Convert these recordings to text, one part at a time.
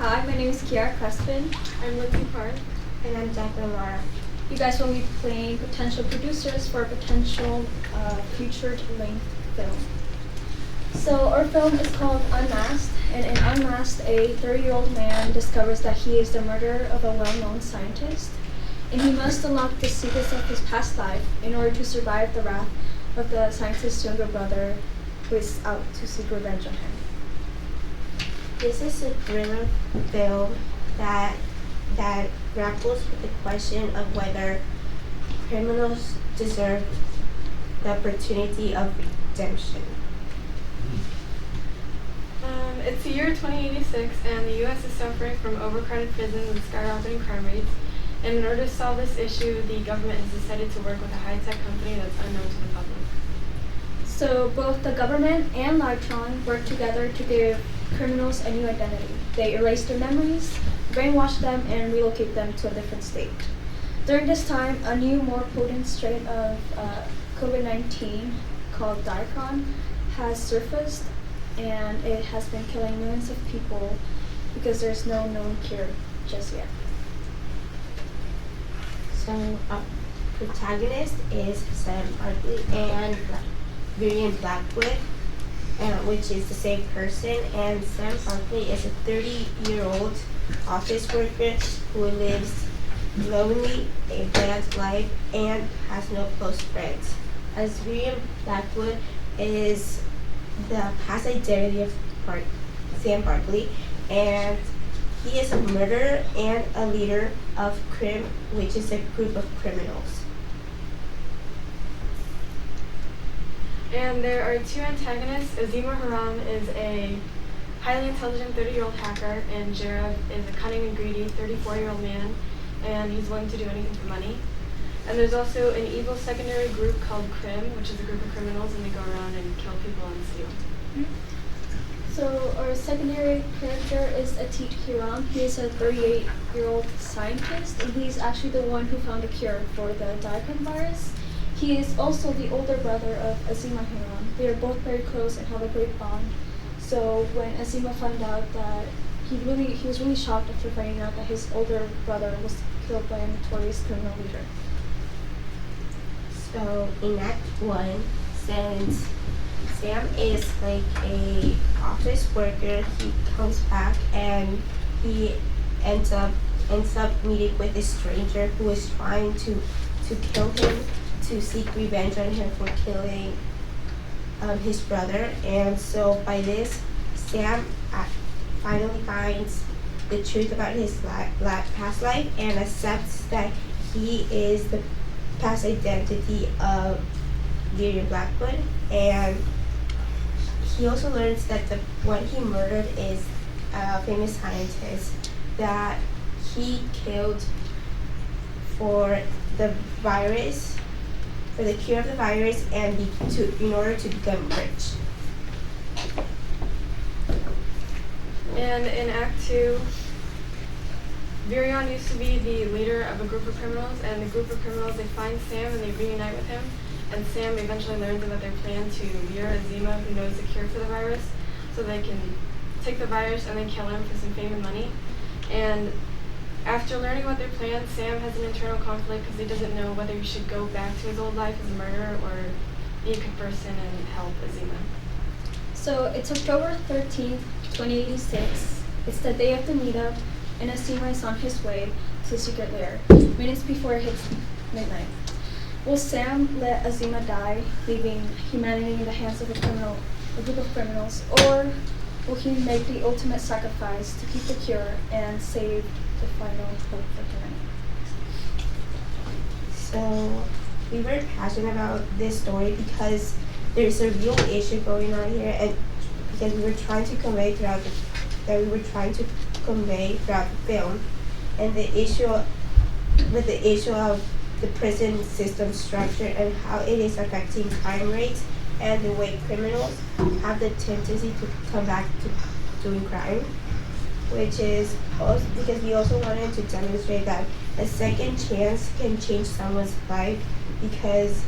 Hi, my name is KyharaC. I'm LindseyP. And I'm JackieL. You guys will be playing potential producers for a potential featured-length film. So our film is called Unmasked, and in Unmasked, a 30-year-old man discovers that he is the murderer of a well-known scientist, and he must unlock the secrets of his past life in order to survive the wrath of the scientist's younger brother, who is out to seek revenge on him. This is a thriller film that grapples with the question of whether criminals deserve the opportunity of redemption. It's the year 2086, and the U.S. is suffering from overcrowded prisons and skyrocketing crime rates. And in order to solve this issue, the government has decided to work with a high-tech company that's unknown to the public. So both the government and Lytron work together to give criminals a new identity. They erase their memories, brainwash them, and relocate them to a different state. During this time, a new, more potent strain of COVID-19 called Diacron has surfaced, and it has been killing millions of people because there's no known cure just yet. So, protagonist is Sam Barkley and Vivian Blackwood, which is the same person. And Sam Barkley is a 30-year-old office worker who lives lonely, a bland life, and has no close friends. As Vivian Blackwood is the past identity of Sam Barkley, and he is a murderer and a leader of Crim, which is a group of criminals. And there are two antagonists. Azima Haram is a highly intelligent 30-year-old hacker, and Jared is a cunning and greedy 34-year-old man, and he's willing to do anything for money. And there's also an evil secondary group called Crim, which is a group of criminals, and they go around and kill people and steal. So our secondary character is Atit Hiram. He is a 38-year-old scientist, and he's actually the one who found a cure for the Diacron virus. He is also the older brother of Azima Hiram. They are both very close and have a great bond. So when Azima found out that he was really shocked after finding out that his older brother was killed by a notorious criminal leader. So in Act 1, since Sam is like a office worker, he comes back and he ends up meeting with a stranger who is trying to kill him, to seek revenge on him for killing his brother. And so by this, Sam finally finds the truth about his past life and accepts that he is the past identity of Vivian Blackwood. And he also learns that the one he murdered is a famous scientist that he killed for the virus, for the cure of the virus, and in order to become rich. And in Act 2, Virion used to be the leader of a group of criminals, and the group of criminals, they find Sam and they reunite with him, and Sam eventually learns about their plan to lure Azima, who knows the cure for the virus, so they can take the virus and then kill him for some fame and money. And after learning about their plan, Sam has an internal conflict because he doesn't know whether he should go back to his old life as a murderer or be a good person and help Azima. So it's October 13th, 2086. It's the day of the meetup, and Azima is on his way to the secret lair, minutes before it hits midnight. Will Sam let Azima die, leaving humanity in the hands of a group of criminals, or will he make the ultimate sacrifice to keep the cure and save the final hope for humanity? So we were passionate about this story because there's a real issue going on here, and because we were trying to convey throughout the film, and the issue of the prison system structure and how it is affecting crime rates and the way criminals have the tendency to come back to doing crime, which is also because we also wanted to demonstrate that a second chance can change someone's life, because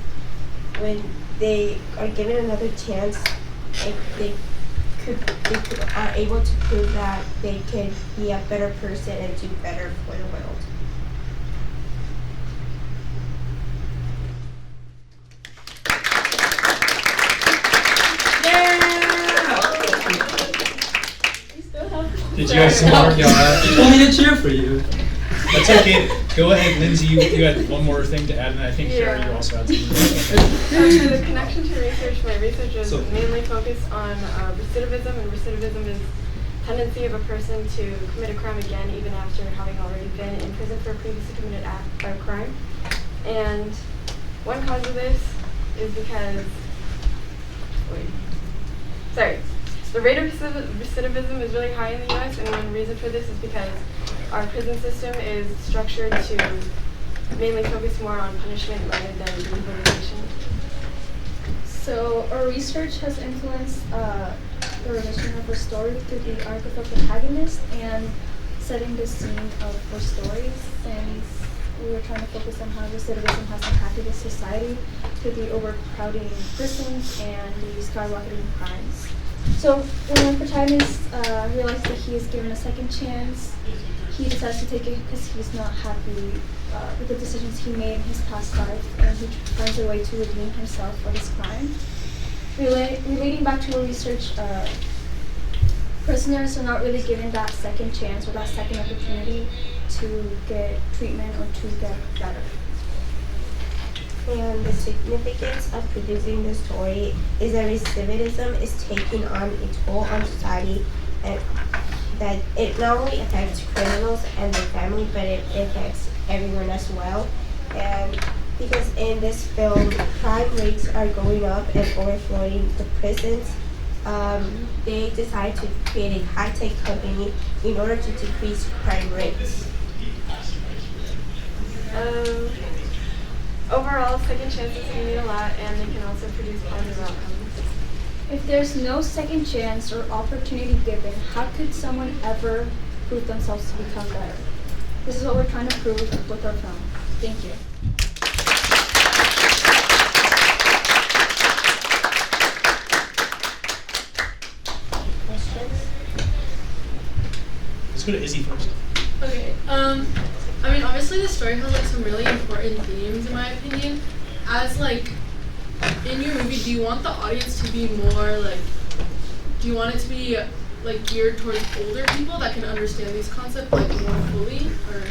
when they are given another chance, they are able to prove that they could be a better person and do better for the world. Did you have some more? You told me to cheer for you. That's okay. Go ahead, Lindsey. You had one more thing to add, and I think Kyhara, you also had something. So the connection to research, my research is mainly focused on recidivism, and recidivism is tendency of a person to commit a crime again even after having already been in prison for a previously committed crime. And one cause of this is because, the rate of recidivism is really high in the U.S., and one reason for this is because our prison system is structured to mainly focus more on punishment rather than rehabilitation. So our research has influenced the revision of our story through the arc of our protagonist and setting the scene of our stories, since we were trying to focus on how recidivism has impacted the society through the overcrowding prisons and the skyrocketing crimes. So when our protagonist realizes that he is given a second chance, he decides to take it because he's not happy with the decisions he made in his past life, and he finds a way to redeem himself for his crime. Relating back to our research, prisoners are not really given that second chance or that second opportunity to get treatment or to get better. And the significance of producing this story is that recidivism is taking on a toll on society, and that it not only affects criminals and their family, but it affects everyone as well. And because in this film, crime rates are going up and overflowing the prisons, they decide to create a high-tech company in order to decrease crime rates. Overall, second chances can mean a lot, and they can also produce positive outcomes. If there's no second chance or opportunity given, how could someone ever prove themselves to become better? This is what we're trying to prove with our film. Thank you. Questions? Let's go to Izzy first. Okay. I mean, obviously the story has like some really important themes in my opinion. As like in your movie, do you want the audience to be more like? Do you want it to be like geared towards older people that can understand these concepts like more fully, or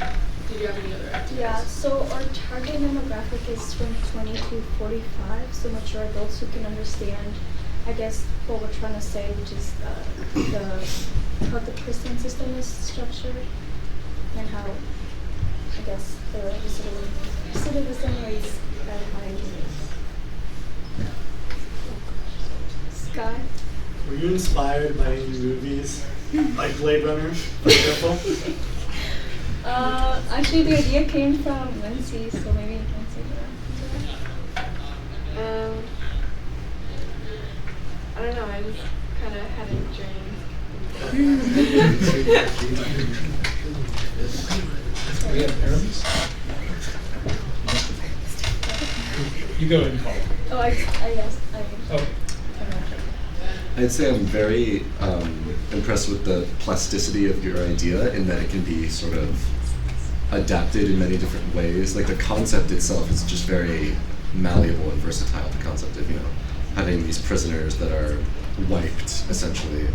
did you have any other ideas? Yeah, so our target demographic is from 20 to 45, so mature adults who can understand, I guess, what we're trying to say, which is how the prison system is structured and how, I guess, the recidivism rates are high. Sky? Were you inspired by any movies like Blade Runner, for example? Actually, the idea came from Lindsey, so maybe you can say that. I don't know, I just kind of had a dream. We have Aramis. You go ahead and call. Oh, I guess. Okay. I'd say I'm very impressed with the plasticity of your idea in that it can be sort of adapted in many different ways. Like the concept itself is just very malleable and versatile. The concept of, having these prisoners that are wiped essentially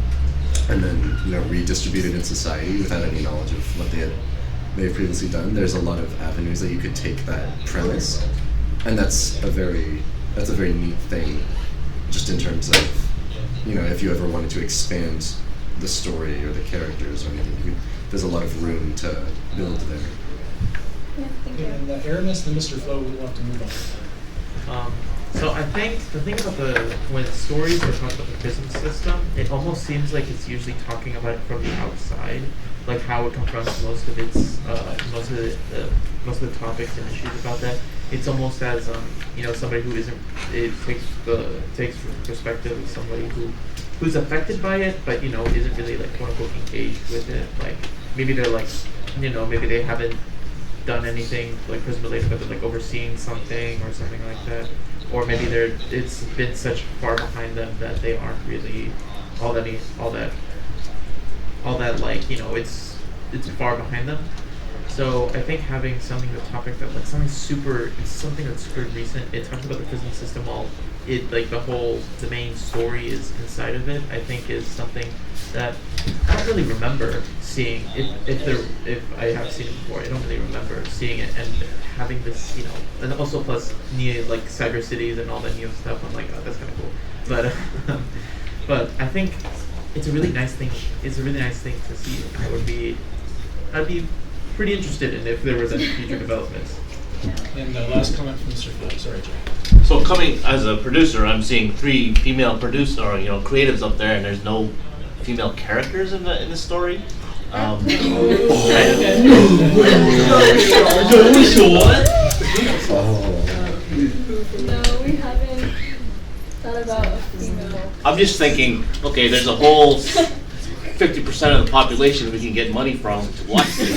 and then, redistributed in society without any knowledge of what they have previously done. There's a lot of avenues that you could take that premise, and that's a very neat thing, just in terms of, if you ever wanted to expand the story or the characters or anything, there's a lot of room to build there. Yeah, thank you. And Aramis, then Mr. Flo, we'll have to move on. So I think the thing about when stories are talking about the prison system, it almost seems like it's usually talking about it from the outside, like how it confronts most of its most of the topics and issues about that. It's almost as somebody who isn't. It takes perspective of somebody who's affected by it, but isn't really like quote unquote engaged with it. Like maybe they're like maybe they haven't done anything like prison related, but they're like overseeing something or something like that. Or maybe it's been such far behind them that they aren't really all that like it's far behind them. So I think having something the topic that like something that's super recent. It talks about the prison system while it like the main story is inside of it. I think is something that I don't really remember seeing. If I have seen it before, I don't really remember seeing it and having this, and also plus Neo like cyber cities and all that Neo stuff. I'm like, oh, that's kind of cool. But I think it's a really nice thing. It's a really nice thing to see. I'd be pretty interested in if there was any future developments. And last comment from Mr. Phil. Sorry, Jay. So coming as a producer, I'm seeing 3 female creatives up there, and there's no female characters in the story. No, we haven't thought about a female. I'm just thinking, okay, there's a whole 50% of the population we can get money from to watch this.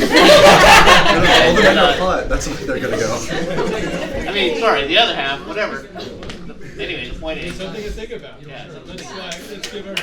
That's what they're gonna go. I mean, sorry, the other half, whatever. Anyway, the point is. It's something to think about. Yeah, Let's give our.